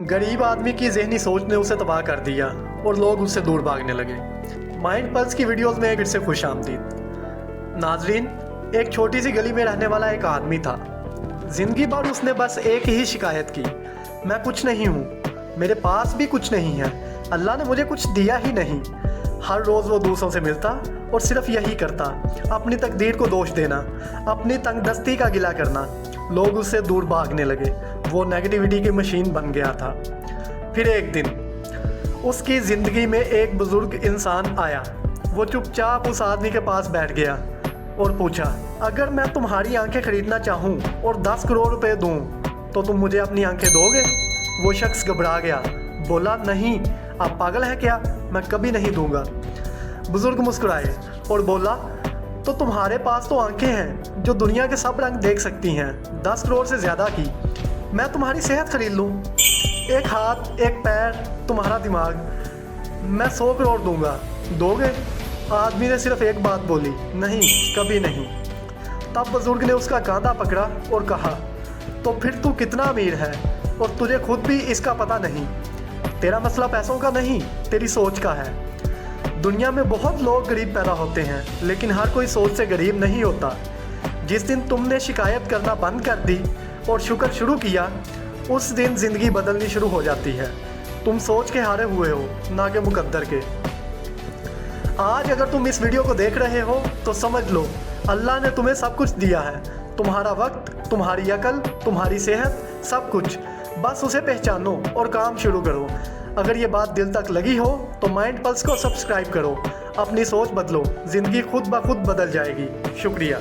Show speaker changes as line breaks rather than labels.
गरीब आदमी की ज़हनी सोच ने उसे तबाह कर दिया और लोग उससे दूर भागने लगे। माइंड पल्स की वीडियोस में फिर से खुश आमदीद। नाजरीन, एक छोटी सी गली में रहने वाला एक आदमी था। ज़िंदगी भर उसने बस एक ही शिकायत की, मैं कुछ नहीं हूँ, मेरे पास भी कुछ नहीं है, अल्लाह ने मुझे कुछ दिया ही नहीं। हर रोज़ वो दूसरों से मिलता और सिर्फ यही करता, अपनी तकदीर को दोष देना, अपनी तंगदस्ती का गिला करना। लोग उससे दूर भागने लगे, वो नेगेटिविटी की मशीन बन गया था। फिर एक दिन उसकी ज़िंदगी में एक बुज़ुर्ग इंसान आया। वो चुपचाप उस आदमी के पास बैठ गया और पूछा, अगर मैं तुम्हारी आंखें खरीदना चाहूँ और 10 करोड़ रुपए दूँ तो तुम मुझे अपनी आंखें दोगे? वो शख्स घबरा गया, बोला, नहीं, आप पागल हैं क्या, मैं कभी नहीं दूंगा। बुज़ुर्ग मुस्कुराए और बोला, तो तुम्हारे पास तो आंखें हैं जो दुनिया के सब रंग देख सकती हैं, 10 करोड़ से ज़्यादा की। मैं तुम्हारी सेहत खरीद लूँ, एक हाथ, एक पैर, तुम्हारा दिमाग, मैं 100 करोड़ दूंगा, दोगे? आदमी ने सिर्फ एक बात बोली, नहीं, कभी नहीं। तब बुज़ुर्ग ने उसका कांधा पकड़ा और कहा, तो फिर तू कितना अमीर है और तुझे खुद भी इसका पता नहीं। तेरा मसला पैसों का नहीं, तेरी सोच का है। दुनिया में बहुत लोग गरीब पैदा होते हैं, लेकिन हर कोई सोच से गरीब नहीं होता। जिस दिन तुमने शिकायत करना बंद कर दी और शुक्र शुरू किया, उस दिन ज़िंदगी बदलनी शुरू हो जाती है। तुम सोच के हारे हुए हो, ना कि मुकद्दर के। आज अगर तुम इस वीडियो को देख रहे हो तो समझ लो, अल्लाह ने तुम्हें सब कुछ दिया है, तुम्हारा वक्त, तुम्हारी अकल, तुम्हारी सेहत, सब कुछ। बस उसे पहचानो और काम शुरू करो। अगर ये बात दिल तक लगी हो तो माइंड पल्स को सब्सक्राइब करो। अपनी सोच बदलो, ज़िंदगी खुद ब खुद बदल जाएगी। शुक्रिया।